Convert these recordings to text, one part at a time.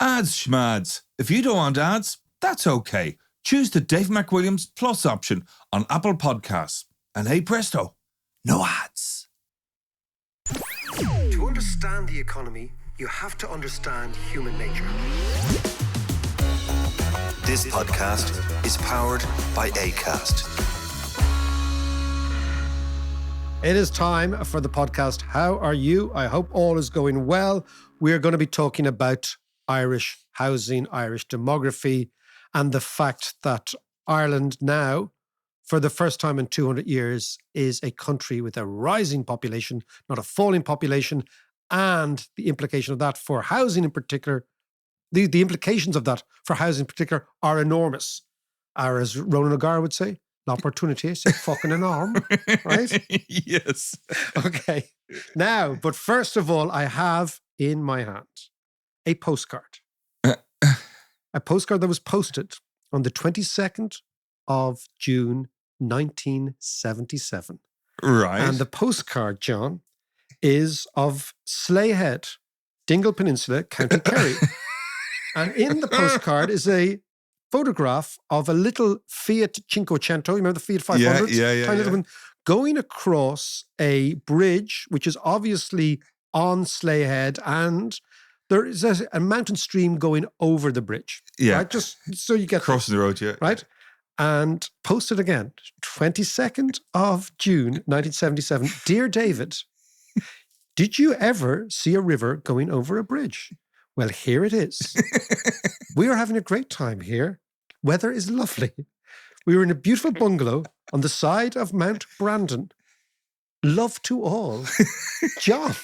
Ads schmads. If you don't want ads, that's okay. Choose the Dave McWilliams Plus option on Apple Podcasts. And hey presto, no ads. To understand the economy, you have to understand human nature. This podcast is powered by Acast. It is time for the podcast. How are you? I hope all is going well. We are going to be talking about Irish housing, Irish demography, and the fact that Ireland now, for the first time in 200 years, is a country with a rising population, not a falling population, and the implication of that for housing in particular, the implications of that for housing in particular are enormous. Or as Ronan O'Gara would say, l'opportunité, c'est fucking enorme, right? Yes. Okay. Now, but first of all, I have in my hand a postcard. A postcard that was posted on the 22nd of June, 1977. Right. And the postcard, John, is of Slayhead, Dingle Peninsula, County Kerry. And in the postcard is a photograph of a little Fiat Cinquecento, you remember the Fiat 500? Yeah. Tiny little one, going across a bridge, which is obviously on Slayhead, and there is a mountain stream going over the bridge. Yeah. Right? Just so you get Crossing the road, yeah. right? And posted again, 22nd of June, 1977. Dear David, did you ever see a river going over a bridge? Well, here it is. We are having a great time here. Weather is lovely. We were in a beautiful bungalow on the side of Mount Brandon. Love to all. John.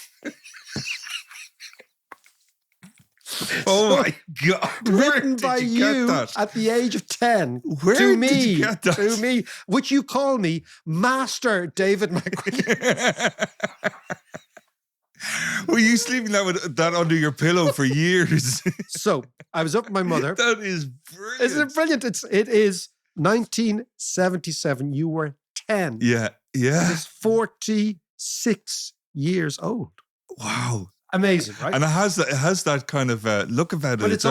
Oh my God. Written by you at the age of 10. Where to did me, you get that? To me, which you call me Master David McWilliams. Were you sleeping that under your pillow for years? So I was up with my mother. That is brilliant. Isn't it brilliant? It is 1977. You were 10. Yeah. It's 46 years old. Wow. Amazing, right? And it has that kind of look about it. But it's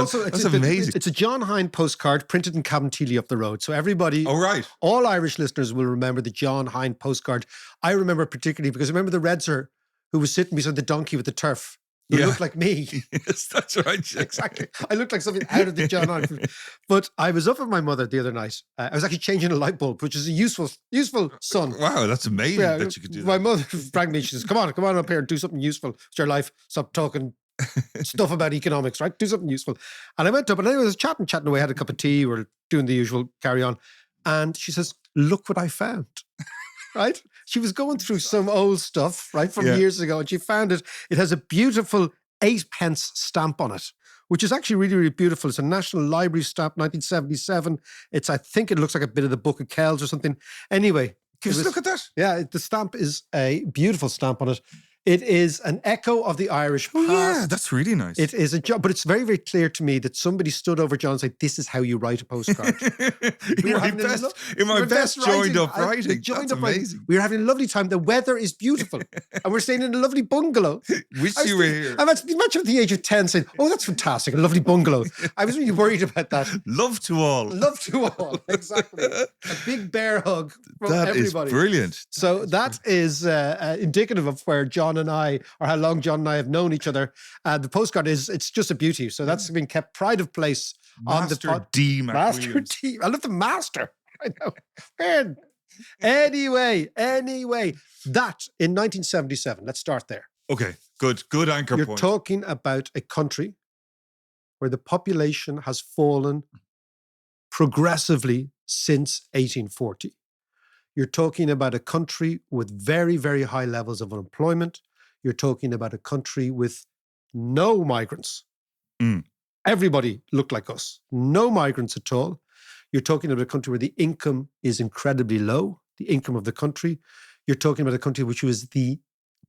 amazing. It's a John Hine postcard printed in Cabinteely up the road. So everybody, all Irish listeners will remember the John Hine postcard. I remember particularly because I remember the Redzer who was sitting beside the donkey with the turf. Who looked like me. Yes, that's right. Yeah. Exactly. I looked like something out of the John Hine. But I was up with my mother the other night. I was actually changing a light bulb, which is a useful son. Wow, that's amazing that you could do that. My mother rang me. She says, come on up here and do something useful. It's your life. Stop talking stuff about economics, right? Do something useful. And I went up and I was chatting away, had a cup of tea. We were doing the usual carry on. And she says, look what I found. Right? She was going through some old stuff, right, from years ago, and she found it. It has a beautiful 8p stamp on it, which is actually really, really beautiful. It's a National Library stamp, 1977. I think it looks like a bit of the Book of Kells or something. Anyway. Look at that. Yeah, the stamp is a beautiful stamp on it. It is an echo of the Irish past. Yeah, that's really nice. It is a job, but it's very, very clear to me that somebody stood over John and said, this is how you write a postcard. in my best joined up writing. That's amazing. We were having a lovely time. The weather is beautiful. And we're staying in a lovely bungalow. Wish you were here. Imagine at the age of 10 saying, oh, that's fantastic, a lovely bungalow. I was really worried about that. Love to all. Love to all, exactly. A big bear hug from everybody. That is brilliant. So that is indicative of where John and I, or how long John and I have known each other. The postcard it's just a beauty. So that's been kept pride of place on the Master D. Master D. I love the master. I know. Man. Anyway, that in 1977, let's start there. Okay, good anchor point. You're talking about a country where the population has fallen progressively since 1840. You're talking about a country with very, very high levels of unemployment. You're talking about a country with no migrants. Everybody looked like us. No migrants at all. You're talking about a country where the income is incredibly low, the income of the country. You're talking about a country which was the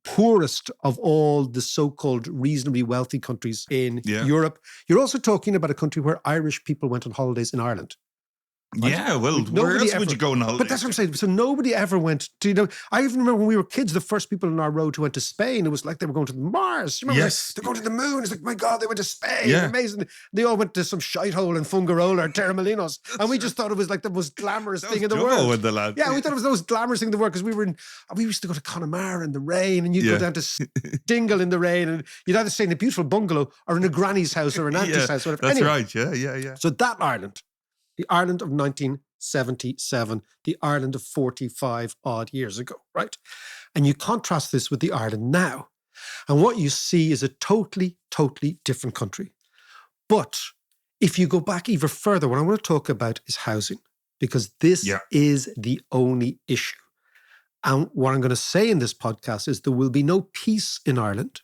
poorest of all the so-called reasonably wealthy countries in Europe. You're also talking about a country where Irish people went on holidays in Ireland. Right? Yeah, well, Nobody where else ever- would you go on holiday? But that's what I'm saying. So nobody ever went to, I even remember when we were kids, the first people on our road who went to Spain, it was like they were going to Mars. You remember? Yes. They're going to the moon. It's like, my God, they went to Spain. Yeah. Amazing. They all went to some shithole in Fungarola or Terramelinos. And we just thought it was like the most glamorous thing in the world. With the lad. Yeah, we thought it was the most glamorous thing in the world because we used to go to Connemara in the rain and you'd go down to Dingle in the rain and you'd either stay in a beautiful bungalow or in a granny's house or an auntie's house. Whatever. That's Anyway, right. Yeah. so that Ireland, the Ireland of 1977, the Ireland of 45 odd years ago, right? And you contrast this with the Ireland now. And what you see is a totally, totally different country. But if you go back even further, what I want to talk about is housing, because this is the only issue. And what I'm going to say in this podcast is there will be no peace in Ireland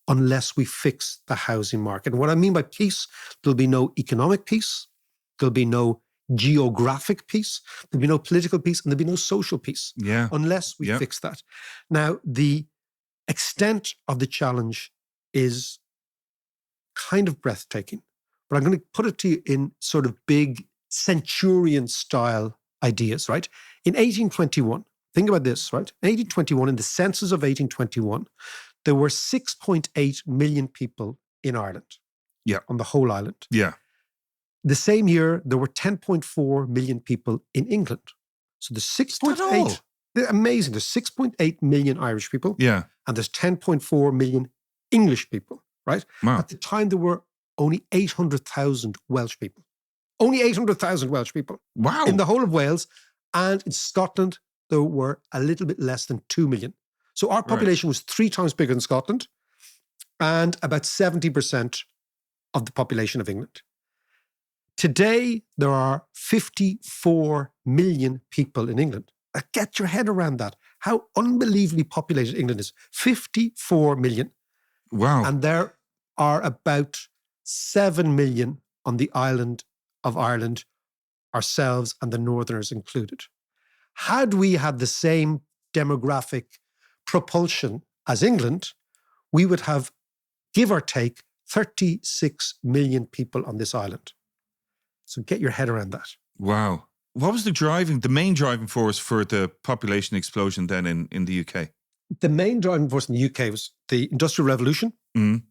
unless we fix the housing market. And what I mean by peace, there'll be no economic peace, there'll be no geographic peace, there'll be no political peace, and there'll be no social peace unless we fix that. Now, the extent of the challenge is kind of breathtaking, but I'm going to put it to you in sort of big centurion style ideas, right? In 1821, think about this, right? In 1821, in the census of 1821, there were 6.8 million people in Ireland. Yeah. On the whole island. Yeah. The same year, there were 10.4 million people in England. So there's 6.8. They're amazing. There's 6.8 million Irish people. Yeah. And there's 10.4 million English people, right? Wow. At the time, there were only 800,000 Welsh people. Only 800,000 Welsh people. Wow. In the whole of Wales. And in Scotland, there were a little bit less than 2 million. So our population was 3 times bigger than Scotland and about 70% of the population of England. Today, there are 54 million people in England. Get your head around that. How unbelievably populated England is. 54 million. Wow. And there are about 7 million on the island of Ireland, ourselves and the Northerners included. Had we had the same demographic propulsion as England, we would have, give or take, 36 million people on this island. So get your head around that. Wow. What was the main driving force for the population explosion then in the UK? The main driving force in the UK was the Industrial Revolution. Mm.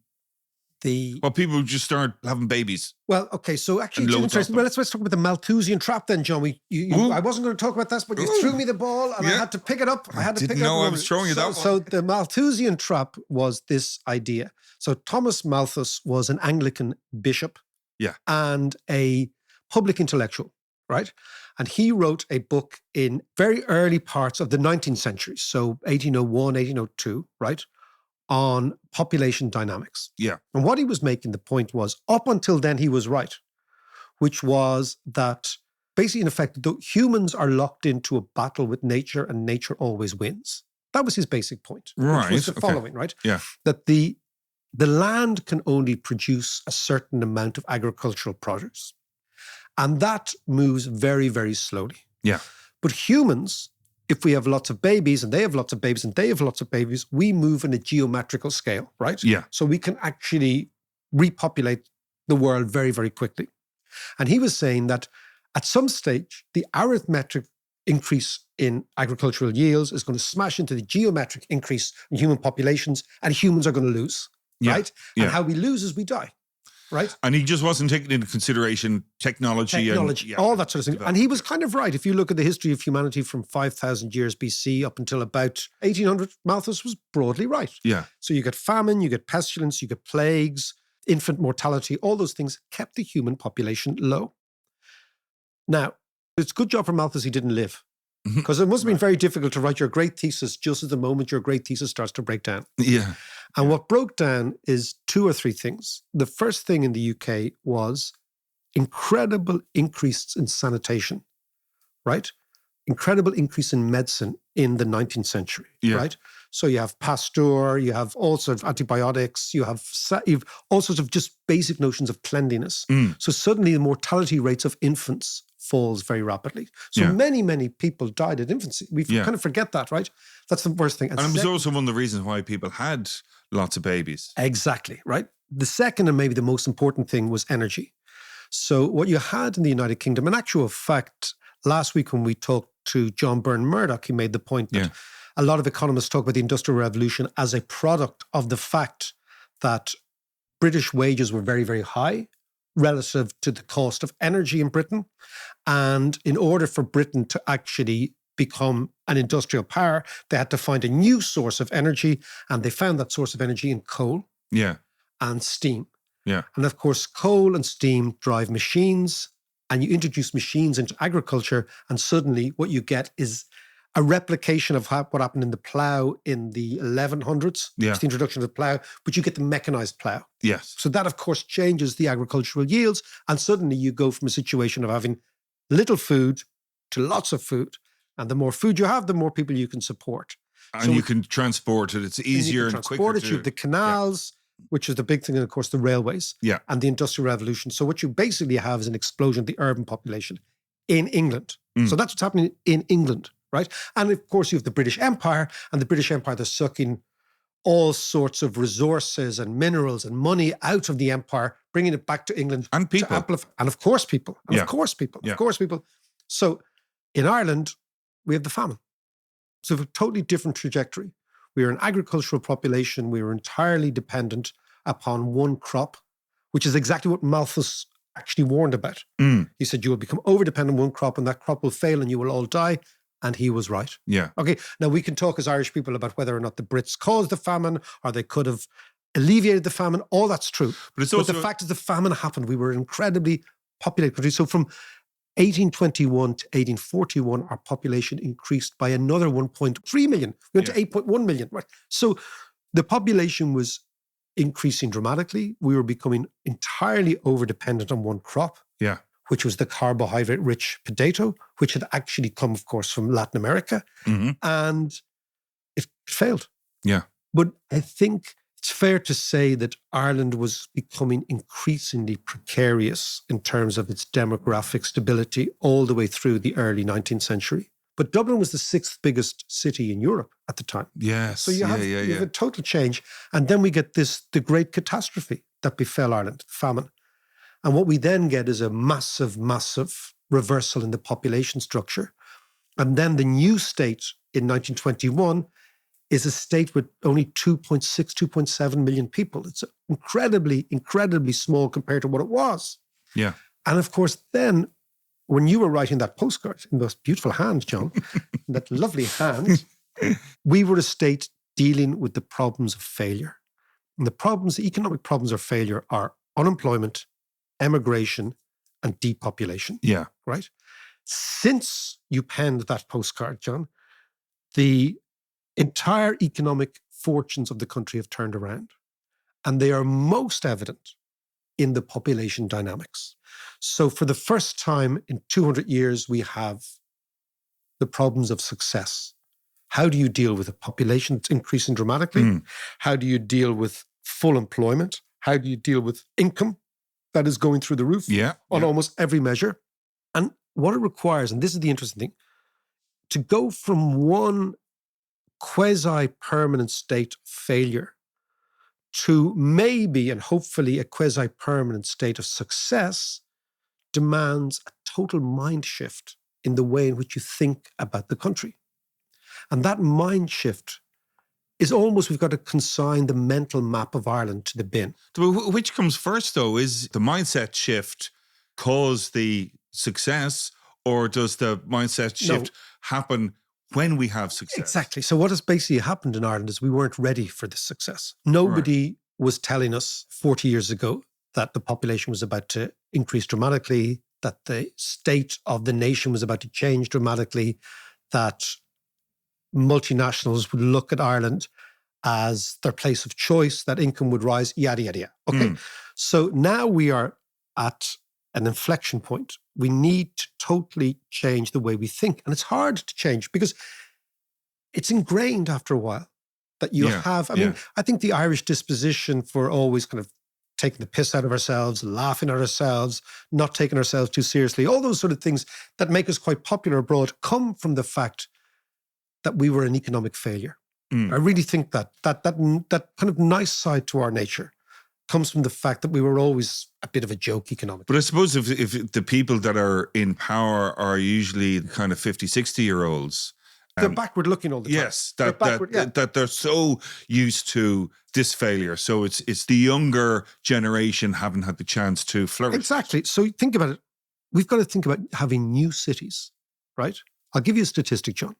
Well, people would just start having babies. Well, okay, so actually, it's interesting. Well, let's talk about the Malthusian trap then, John. I wasn't going to talk about this, but you threw me the ball and I had to pick it up. I didn't know I was throwing you that one. So the Malthusian trap was this idea. So Thomas Malthus was an Anglican bishop and a public intellectual, right? And he wrote a book in very early parts of the 19th century, so 1801, 1802, right? On population dynamics. Yeah. And what he was making the point was, up until then he was right, which was that basically, in effect, the humans are locked into a battle with nature and nature always wins. That was his basic point. Right. Which was the following, right? Yeah. That the land can only produce a certain amount of agricultural produce. And that moves very, very slowly. Yeah. But humans, if we have lots of babies and they have lots of babies and they have lots of babies, we move in a geometrical scale, right? Yeah. So we can actually repopulate the world very, very quickly. And he was saying that at some stage, the arithmetic increase in agricultural yields is going to smash into the geometric increase in human populations and humans are going to lose, right? Yeah. And how we lose is we die. Right. And he just wasn't taking into consideration technology and, all that sort of thing. And he was kind of right. If you look at the history of humanity from 5,000 years BC up until about 1800, Malthus was broadly right. Yeah. So you get famine, you get pestilence, you get plagues, infant mortality, all those things kept the human population low. Now, it's a good job for Malthus he didn't live. Because it must have been very difficult to write your great thesis just at the moment your great thesis starts to break down. Yeah. And what broke down is 2 or 3 things. The first thing in the UK was incredible increase in sanitation, right? Incredible increase in medicine in the 19th century, right? So you have Pasteur, you have all sorts of antibiotics, you have all sorts of just basic notions of cleanliness. So suddenly the mortality rates of infants falls very rapidly. So many, many people died at infancy. We kind of forget that, right? That's the first thing. And it was also one of the reasons why people had lots of babies. Exactly, right? The second and maybe the most important thing was energy. So what you had in the United Kingdom, in actual fact, last week when we talked to John Byrne Murdoch, he made the point that a lot of economists talk about the Industrial Revolution as a product of the fact that British wages were very, very high relative to the cost of energy in Britain. And in order for Britain to actually become an industrial power, they had to find a new source of energy. And they found that source of energy in coal and steam. Yeah. And of course, coal and steam drive machines, and you introduce machines into agriculture, and suddenly what you get is a replication of what happened in the plough in the 1100s. Yeah. It's the introduction of the plough, but you get the mechanized plough. Yes. So that, of course, changes the agricultural yields, and suddenly you go from a situation of having little food to lots of food. And the more food you have, the more people you can support. And so you can transport it. It's easier and quicker. You have the canals, which is the big thing, and of course the railways and the Industrial Revolution. So what you basically have is an explosion of the urban population in England. So that's what's happening in England, right? And of course you have the British Empire, and the British Empire, they're sucking all sorts of resources and minerals and money out of the empire, bringing it back to England. And people. To amplify, and of course people. And of course people. Of course people. So in Ireland, we have the famine. So a totally different trajectory. We are an agricultural population. We were entirely dependent upon one crop, which is exactly what Malthus actually warned about. He said, you will become over-dependent on one crop, and that crop will fail and you will all die. And he was right. Yeah. Okay, now we can talk as Irish people about whether or not the Brits caused the famine or they could have alleviated the famine. All that's true. But the fact is the famine happened. We were an incredibly populated country. So from 1821 to 1841, our population increased by another 1.3 million. We went to 8.1 million. Right. So the population was increasing dramatically. We were becoming entirely over-dependent on one crop. Yeah. Which was the carbohydrate-rich potato, which had actually come, of course, from Latin America. And it failed. Yeah. But I think it's fair to say that Ireland was becoming increasingly precarious in terms of its demographic stability all the way through the early 19th century. But Dublin was the sixth biggest city in Europe at the time. Yes. So you have a total change. And then we get the great catastrophe that befell Ireland, famine. And what we then get is a massive, massive reversal in the population structure. And then the new state in 1921 is a state with only 2.6, 2.7 million people. It's incredibly, incredibly small compared to what it was. Yeah. And of course, then when you were writing that postcard in those beautiful hands, John, that lovely hand, we were a state dealing with the problems of failure. And the economic problems of failure are unemployment, emigration, and depopulation. Yeah. Right? Since you penned that postcard, John, the entire economic fortunes of the country have turned around. And they are most evident in the population dynamics. So for the first time in 200 years, we have the problems of success. How do you deal with a population that's increasing dramatically? How do you deal with full employment? How do you deal with income that is going through the roof on almost every measure? And what it requires, and this is the interesting thing, to go from one quasi-permanent state of failure to maybe and hopefully a quasi-permanent state of success demands a total mind shift in the way in which you think about the country. And that mind shift is almost, we've got to consign the mental map of Ireland to the bin. Which comes first, though? Is the mindset shift cause the success, or does the mindset shift happen when we have success? Exactly. So what has basically happened in Ireland is we weren't ready for this success. Nobody was telling us 40 years ago that the population was about to increase dramatically, that the state of the nation was about to change dramatically, that multinationals would look at Ireland as their place of choice, that income would rise, yada, yada, yada. Okay. So now we are at an inflection point. We need to totally change the way we think. And it's hard to change because it's ingrained after a while that you have, I mean, I think the Irish disposition for always kind of taking the piss out of ourselves, laughing at ourselves, not taking ourselves too seriously, all those sort of things that make us quite popular abroad come from the fact that we were an economic failure. I really think that kind of nice side to our nature comes from the fact that we were always a bit of a joke economically. But I suppose if the people that are in power are usually kind of 50, 60-year-olds. They're backward looking all the time. Yes, that they're so used to this failure. So it's the younger generation haven't had the chance to flourish. Exactly. So think about it. We've got to think about having new cities, right? I'll give you a statistic, John.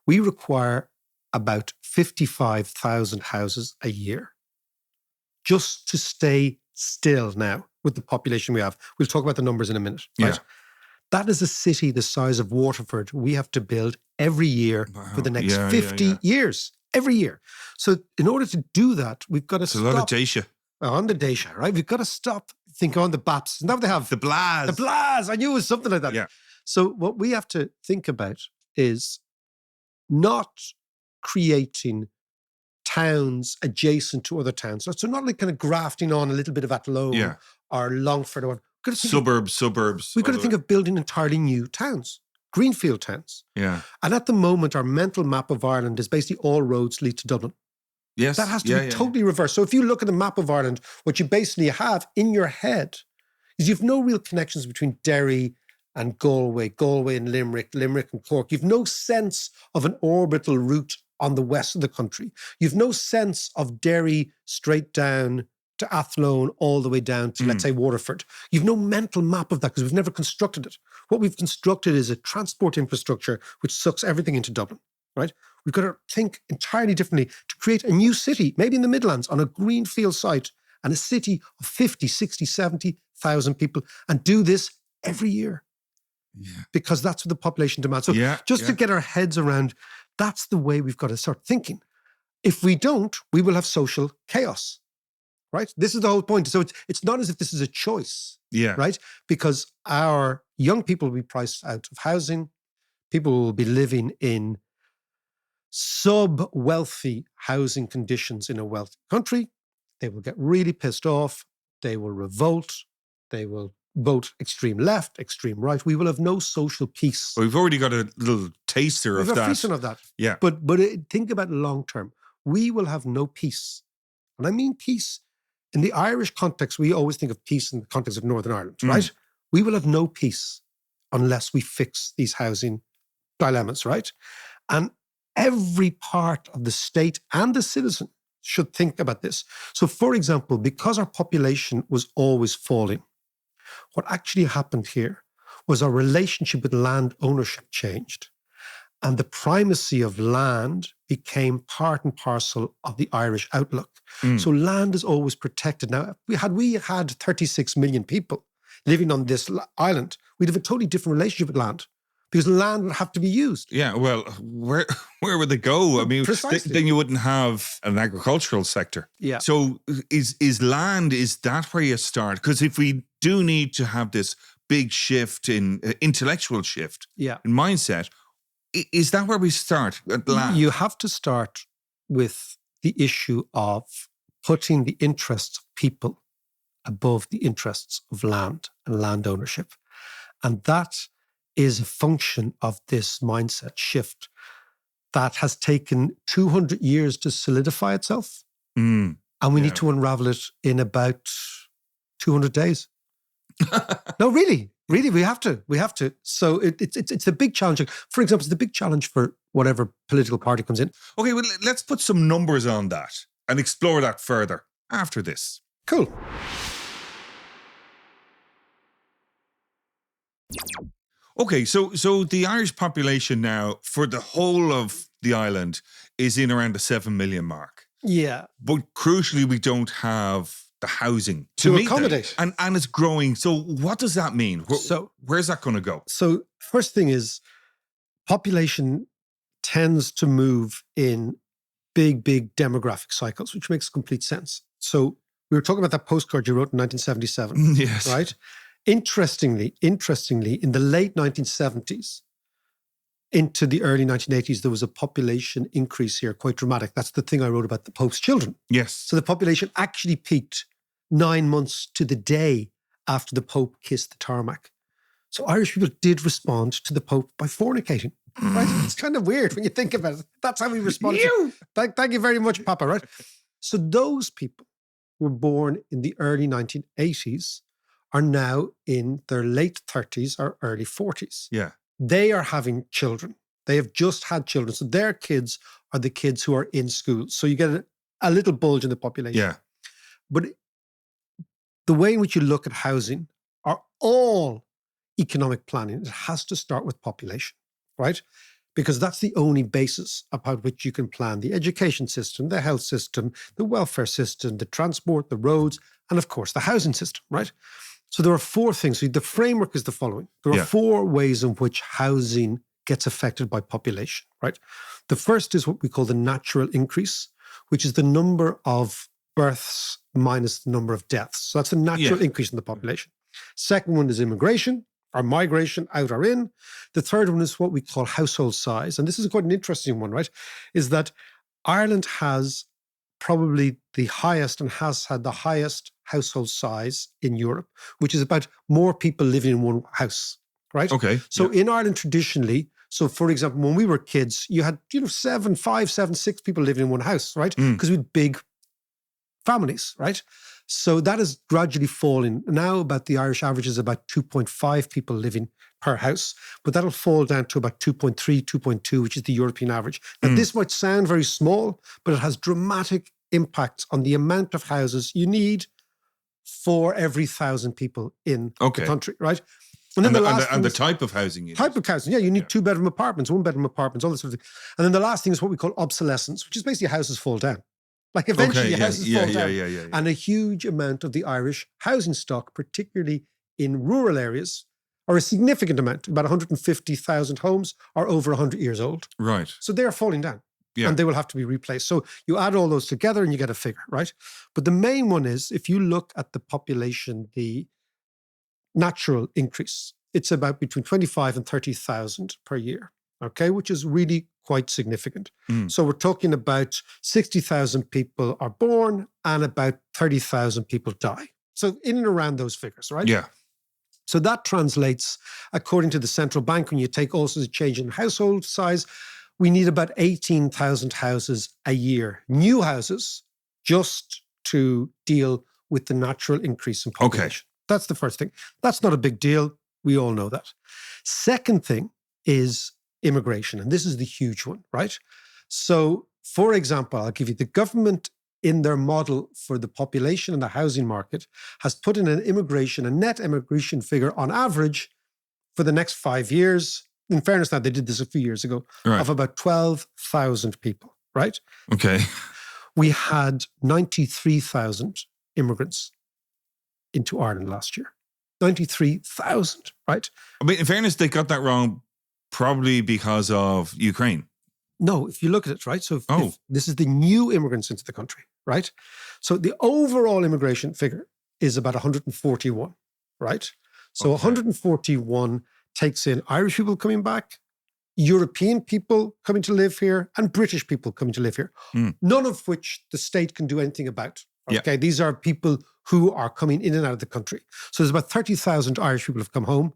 We require about 55,000 houses a year just to stay still now with the population we have. We'll talk about the numbers in a minute, right? Yeah. That is a city the size of Waterford we have to build every year for the next 50 years. Every year. So in order to do that, we've got to stop. It's a lot of Dacia. On the Dacia, right? We've got to stop, think on the BAPs. Now they have The Blaz. The Blaz. I knew it was something like that. Yeah. So what we have to think about is not creating towns adjacent to other towns. So not like kind of grafting on a little bit of Athlone or Longford or Suburbs. We've got to think of building entirely new towns, greenfield towns. Yeah. And at the moment, our mental map of Ireland is basically all roads lead to Dublin. Yes. That has to be totally reversed. So if you look at the map of Ireland, what you basically have in your head is you've no real connections between Derry and Galway and Limerick and Cork. You've no sense of an orbital route on the west of the country. You've no sense of Derry straight down to Athlone all the way down to, let's say, Waterford. You've no mental map of that because we've never constructed it. What we've constructed is a transport infrastructure which sucks everything into Dublin, right? We've got to think entirely differently to create a new city, maybe in the Midlands, on a greenfield site, and a city of 50, 60, 70,000 people, and do this every year. Yeah. Because that's what the population demands. So to get our heads around, that's the way we've got to start thinking. If we don't, we will have social chaos, right? This is the whole point. So it's not as if this is a choice, right? Because our young people will be priced out of housing. People will be living in sub-wealthy housing conditions in a wealthy country. They will get really pissed off. They will revolt. They will vote extreme left, extreme right. We will have no social peace. Well, we've already got a little taster of that. We've a of that. Yeah. But think about long term. We will have no peace. And I mean peace. In the Irish context, we always think of peace in the context of Northern Ireland, right? We will have no peace unless we fix these housing dilemmas, right? And every part of the state and the citizen should think about this. So, for example, because our population was always falling, what actually happened here was our relationship with land ownership changed. And the primacy of land became part and parcel of the Irish outlook. So land is always protected. Now, we had 36 million people living on this island, we'd have a totally different relationship with land. Because land would have to be used. Yeah, well, where would they go? I mean, then you wouldn't have an agricultural sector. Yeah. So is land, is that where you start? Because if we do need to have this big shift in intellectual shift in mindset, is that where we start at land? You have to start with the issue of putting the interests of people above the interests of land and land ownership. And that is a function of this mindset shift that has taken 200 years to solidify itself. And we need to unravel it in about 200 days. No, really, we have to. So it's a big challenge. For example, it's the big challenge for whatever political party comes in. Okay, well, let's put some numbers on that and explore that further after this. Cool. Okay, so the Irish population now for the whole of the island is in around the 7 million mark. Yeah. But crucially, we don't have the housing to meet accommodate. That. And it's growing. So what does that mean? Where's that going to go? So first thing is population tends to move in big demographic cycles, which makes complete sense. So we were talking about that postcard you wrote in 1977. Yes. Right? Interestingly, in the late 1970s into the early 1980s, there was a population increase here, quite dramatic. That's the thing I wrote about the Pope's children. Yes. So the population actually peaked 9 months to the day after the Pope kissed the tarmac. So Irish people did respond to the Pope by fornicating. Right? It's kind of weird when you think about it. That's how we responded. Thank you very much, Papa, right? So those people were born in the early 1980s are now in their late 30s or early 40s. Yeah. They are having children. They have just had children. So their kids are the kids who are in school. So you get a little bulge in the population. Yeah. But the way in which you look at housing are all economic planning. It has to start with population, right? Because that's the only basis upon which you can plan the education system, the health system, the welfare system, the transport, the roads, and of course, the housing system, right? So there are four things. So the framework is the following. There are four ways in which housing gets affected by population, right? The first is what we call the natural increase, which is the number of births minus the number of deaths. So that's the natural increase in the population. Second one is immigration, or migration, out or in. The third one is what we call household size. And this is quite an interesting one, right? Is that Ireland has probably the highest and has had the highest household size in Europe, which is about more people living in one house, right? Okay. So in Ireland traditionally, so for example, when we were kids, you had, 5, 7, 6 people living in one house, right? Because we had big families, right? So that is gradually falling. Now about the Irish average is about 2.5 people living per house, but that'll fall down to about 2.3, 2.2, which is the European average. Now this might sound very small, but it has dramatic impacts on the amount of houses you need for every 1,000 people in the country, right? And then the type of housing you need. Type of housing, you need 2-bedroom apartments, 1-bedroom apartments, all this sort of thing. And then the last thing is what we call obsolescence, which is basically houses fall down. Like eventually houses fall down. And a huge amount of the Irish housing stock, particularly in rural areas, or a significant amount, about 150,000 homes are over 100 years old. Right. So they are falling down. Yeah. And they will have to be replaced. So you add all those together and you get a figure, right? But the main one is, if you look at the population, the natural increase, it's about between 25 and 30,000 per year, okay? Which is really quite significant. So we're talking about 60,000 people are born and about 30,000 people die. So in and around those figures, right? Yeah. So that translates, according to the central bank, when you take also the change in household size, we need about 18,000 houses a year, new houses, just to deal with the natural increase in population. Okay. That's the first thing. That's not a big deal. We all know that. Second thing is immigration. And this is the huge one, right? So, for example, I'll give you the government in their model for the population and the housing market has put in a net immigration figure on average for the next 5 years. In fairness, now they did this a few years ago, of about 12,000 people, right? Okay. We had 93,000 immigrants into Ireland last year. 93,000, right? I mean, in fairness, they got that wrong probably because of Ukraine. No, if you look at it, right? So if this is the new immigrants into the country, right? So the overall immigration figure is about 141, right? So 141 takes in Irish people coming back, European people coming to live here, and British people coming to live here. None of which the state can do anything about. Okay, these are people who are coming in and out of the country. So there's about 30,000 Irish people have come home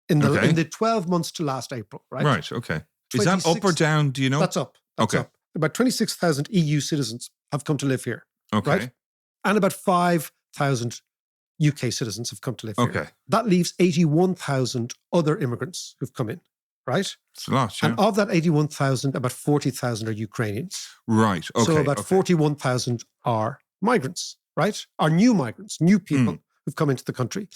in the 12 months to last April, right? Right, okay. Is that up or down? Do you know? That's up. That's up. About 26,000 EU citizens have come to live here. Okay. Right? And about 5,000 UK citizens have come to live here. Okay. That leaves 81,000 other immigrants who've come in, right? It's a lot, yeah. And of that 81,000, about 40,000 are Ukrainians. Right, okay. So about 41,000 are migrants, right? Are new migrants, new people who've come into the country.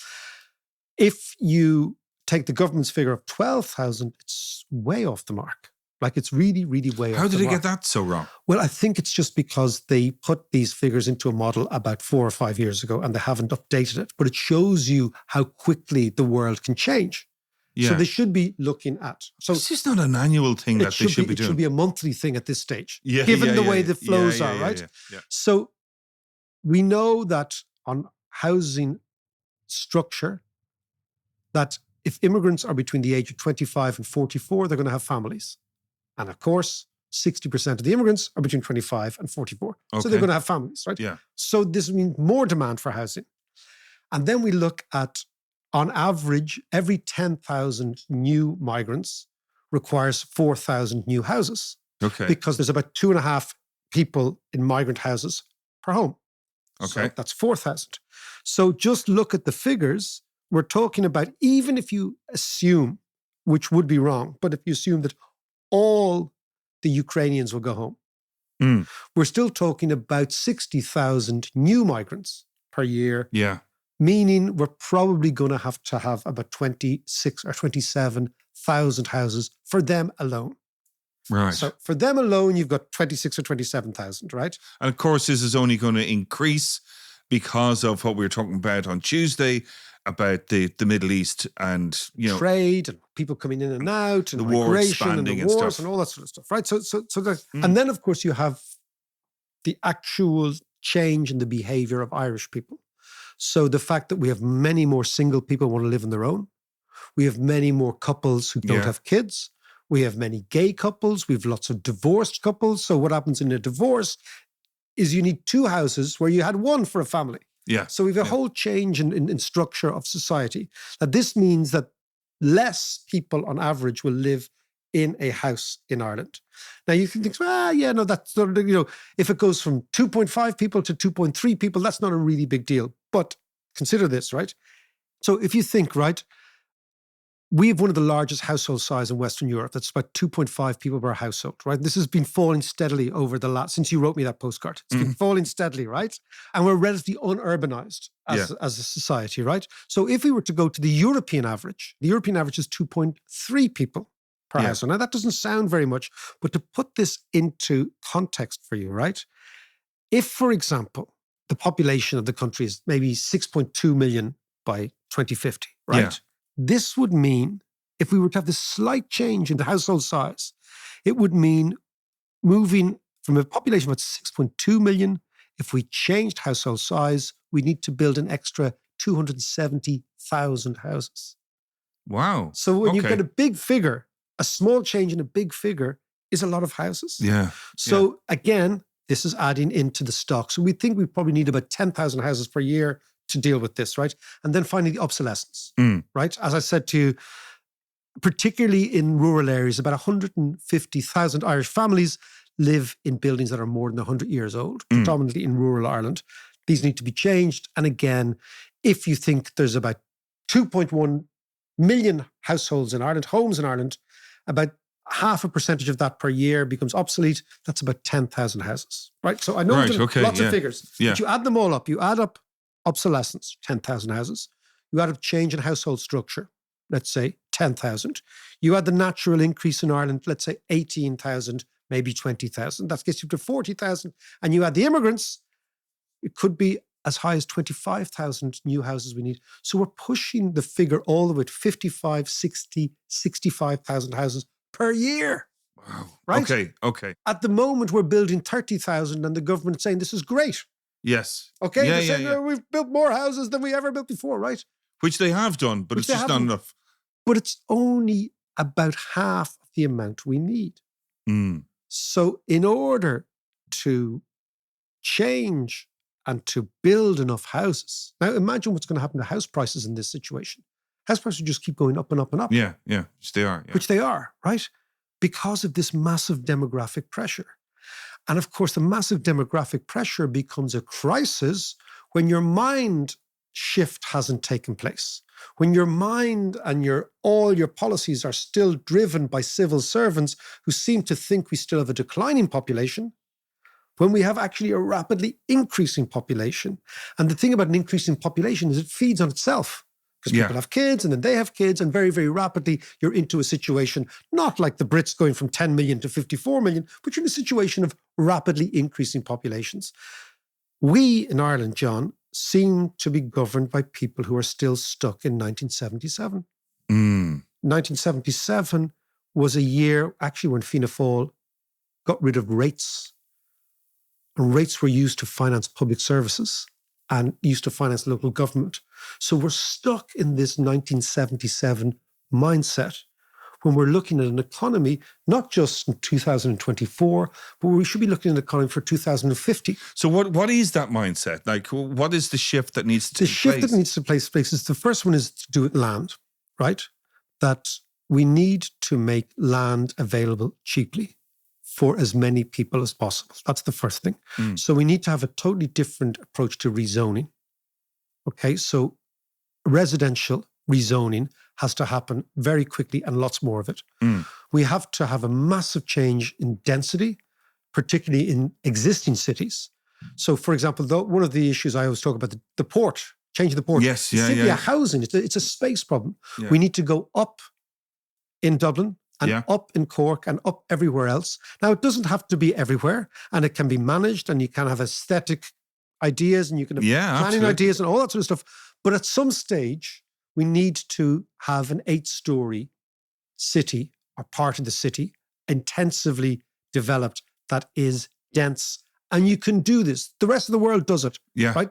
If you take the government's figure of 12,000, it's way off the mark. Like it's really, really way off the mark. How did they get that so wrong? Well, I think it's just because they put these figures into a model about 4 or 5 years ago and they haven't updated it. But it shows you how quickly the world can change. Yeah. So they should be looking at. So it's just not an annual thing that they should be doing. It should be a monthly thing at this stage, given the way the flows are, right? Yeah. So we know that on housing structure, that if immigrants are between the age of 25 and 44, they're going to have families. And of course, 60% of the immigrants are between 25 and 44. Okay. So they're going to have families, right? Yeah. So this means more demand for housing. And then we look at, on average, every 10,000 new migrants requires 4,000 new houses. Okay. Because there's about 2.5 people in migrant houses per home. Okay. So that's 4,000. So just look at the figures. We're talking about, even if you assume, which would be wrong, but if you assume that all the Ukrainians will go home, we're still talking about 60,000 new migrants per year. Yeah. Meaning we're probably going to have about 26 or 27,000 houses for them alone. Right. So for them alone, you've got 26 or 27,000, right? And of course, this is only going to increase because of what we were talking about on Tuesday about the Middle East and, trade and people coming in and out and the war migration and expanding the and wars stuff. and all that sort of stuff, right? And then, of course, you have the actual change in the behavior of Irish people. So the fact that we have many more single people who want to live on their own. We have many more couples who don't have kids. We have many gay couples. We have lots of divorced couples. So what happens in a divorce is you need two houses where you had one for a family. Yeah. So we have a whole change in structure of society. Now, this means that less people on average will live in a house in Ireland. Now you can think, that's sort of, if it goes from 2.5 people to 2.3 people, that's not a really big deal. But consider this, right? So if you think, right, we have one of the largest household size in Western Europe. That's about 2.5 people per household, right? This has been falling steadily over since you wrote me that postcard. It's been falling steadily, right? And we're relatively unurbanized as a society, right? So if we were to go to the European average is 2.3 people per household. Now that doesn't sound very much, but to put this into context for you, right? If, for example, the population of the country is maybe 6.2 million by 2050, right? Yeah. This would mean, if we were to have this slight change in the household size, it would mean moving from a population of about 6.2 million. If we changed household size, we need to build an extra 270,000 houses. Wow. So when you get a big figure, a small change in a big figure is a lot of houses. Yeah. So again, this is adding into the stock. So we think we probably need about 10,000 houses per year to deal with this, right? And then finally, the obsolescence, right? As I said to you, particularly in rural areas, about 150,000 Irish families live in buildings that are more than 100 years old, predominantly in rural Ireland. These need to be changed. And again, if you think there's about 2.1 million households in Ireland, homes in Ireland, about 0.5% of that per year becomes obsolete. That's about 10,000 houses, right? So I know lots of figures, but you add them all up. You add up obsolescence, 10,000 houses. You add up change in household structure, let's say 10,000. You add the natural increase in Ireland, let's say 18,000, maybe 20,000. That gets you to 40,000. And you add the immigrants, it could be as high as 25,000 new houses we need. So we're pushing the figure all the way to 55, 60, 65,000 houses per year. Wow. Right? Okay. At the moment, we're building 30,000 and the government's saying this is great. Yes. Okay, they're saying we've built more houses than we ever built before, right? Which they have done, but it's just not enough. But it's only about half of the amount we need. So in order to change and to build enough houses, now imagine what's going to happen to house prices in this situation. House prices just keep going up and up and up. Yeah, which they are. Yeah. Which they are, right? Because of this massive demographic pressure. And of course, the massive demographic pressure becomes a crisis when your mind shift hasn't taken place. When your mind and all your policies are still driven by civil servants who seem to think we still have a declining population, when we have actually a rapidly increasing population. And the thing about an increasing population is it feeds on itself. Because people have kids and then they have kids, and very, very rapidly you're into a situation, not like the Brits going from 10 million to 54 million, but you're in a situation of rapidly increasing populations. We in Ireland, John, seem to be governed by people who are still stuck in 1977. 1977 was a year, actually, when Fianna Fáil got rid of rates. And rates were used to finance public services and used to finance local government. So we're stuck in this 1977 mindset when we're looking at an economy, not just in 2024, but we should be looking at an economy for 2050. So what is that mindset? Like, what is the shift that needs to take place? The shift that needs to take place is, the first one is to do with land, right? That we need to make land available cheaply for as many people as possible. That's the first thing. So we need to have a totally different approach to rezoning. Okay, so residential rezoning has to happen very quickly and lots more of it. We have to have a massive change in density, particularly in existing cities. So, for example, one of the issues I always talk about, the port, changing the port. Yes, it's simply a housing. It's a space problem. Yeah. We need to go up in Dublin and up in Cork and up everywhere else. Now, it doesn't have to be everywhere, and it can be managed, and you can have aesthetic ideas, and you can have planning ideas and all that sort of stuff. But at some stage, we need to have an 8-story city or part of the city intensively developed that is dense. And you can do this. The rest of the world does it. Yeah. Right?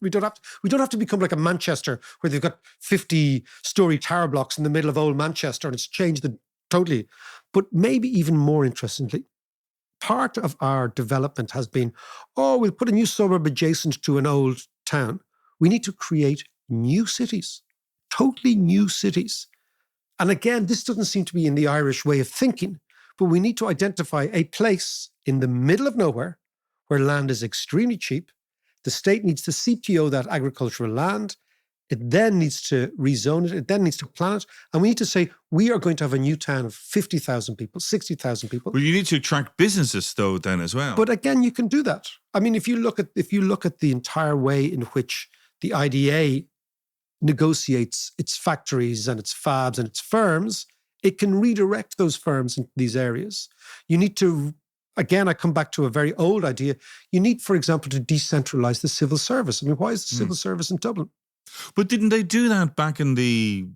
We don't have to become like a Manchester where they've got 50-story tower blocks in the middle of old Manchester and it's changed totally. But maybe even more interestingly, part of our development has been, we'll put a new suburb adjacent to an old town. We need to create new cities, totally new cities. And again, this doesn't seem to be in the Irish way of thinking, but we need to identify a place in the middle of nowhere where land is extremely cheap. The state needs to CPO that agricultural land. It then needs to rezone it. It then needs to plan it. And we need to say, we are going to have a new town of 50,000 people, 60,000 people. Well, you need to attract businesses though then as well. But again, you can do that. I mean, if you look at the entire way in which the IDA negotiates its factories and its fabs and its firms, it can redirect those firms into these areas. You need to, again, I come back to a very old idea. You need, for example, to decentralize the civil service. I mean, why is the civil service in Dublin? But didn't they do that back in the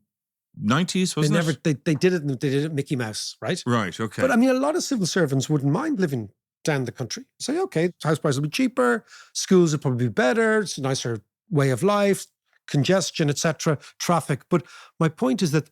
90s, wasn't it? They did it Mickey Mouse, right? Right, okay. But I mean, a lot of civil servants wouldn't mind living down the country. Say, okay, house prices will be cheaper, schools will probably be better, it's a nicer way of life, congestion, etc., traffic. But my point is that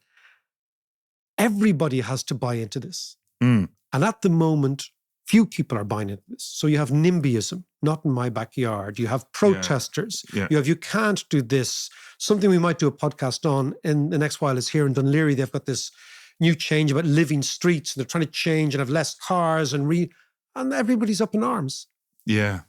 everybody has to buy into this. And at the moment, few people are buying into this. So you have NIMBYism, not in my backyard. You have protesters. Yeah. You can't do this. Something we might do a podcast on in the next while is here in Dún Laoghaire. They've got this new change about living streets. And they're trying to change and have less cars and everybody's up in arms. Yeah.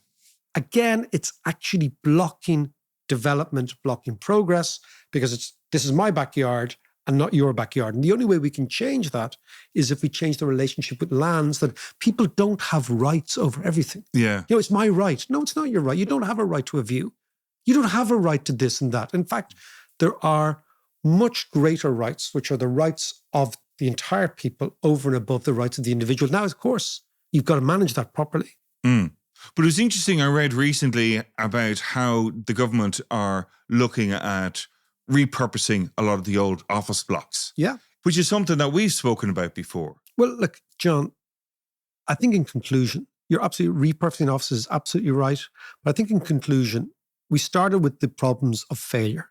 Again, it's actually blocking development, blocking progress, because this is my backyard and not your backyard. And the only way we can change that is if we change the relationship with lands, that people don't have rights over everything. Yeah. It's my right. No, it's not your right. You don't have a right to a view. You don't have a right to this and that. In fact, there are much greater rights, which are the rights of the entire people over and above the rights of the individual. Now, of course, you've got to manage that properly. But it was interesting, I read recently about how the government are looking at repurposing a lot of the old office blocks. Yeah. Which is something that we've spoken about before. Well, look, John, I think in conclusion, you're absolutely repurposing offices is absolutely right. But I think in conclusion, we started with the problems of failure.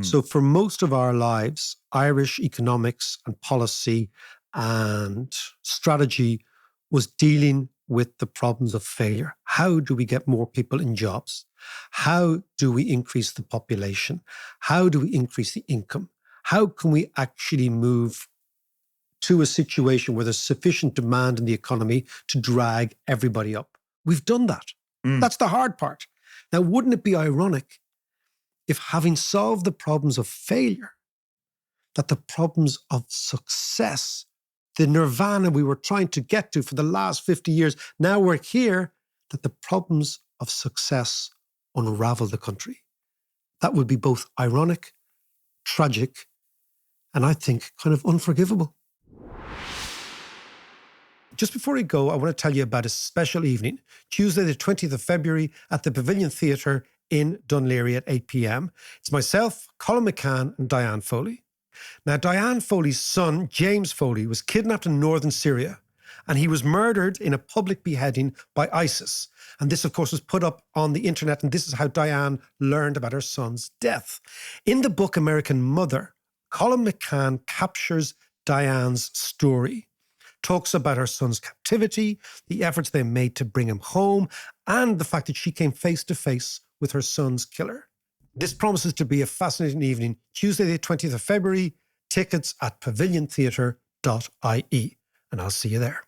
So for most of our lives, Irish economics and policy and strategy was dealing with the problems of failure. How do we get more people in jobs? How do we increase the population? How do we increase the income? How can we actually move to a situation where there's sufficient demand in the economy to drag everybody up? We've done that. That's the hard part. Now, wouldn't it be ironic if, having solved the problems of failure, that the problems of success, the nirvana we were trying to get to for the last 50 years, now we're here, that the problems of success unravel the country? That would be both ironic, tragic, and I think kind of unforgivable. Just before I go, I want to tell you about a special evening, Tuesday the 20th of February at the Pavilion Theatre in Dún Laoghaire at 8 p.m. It's myself, Colin McCann and Diane Foley. Now, Diane Foley's son, James Foley, was kidnapped in northern Syria, and he was murdered in a public beheading by ISIS. And this, of course, was put up on the internet, and this is how Diane learned about her son's death. In the book American Mother, Colin McCann captures Diane's story, talks about her son's captivity, the efforts they made to bring him home, and the fact that she came face to face with her son's killer. This promises to be a fascinating evening, Tuesday the 20th of February, tickets at paviliontheatre.ie. And I'll see you there.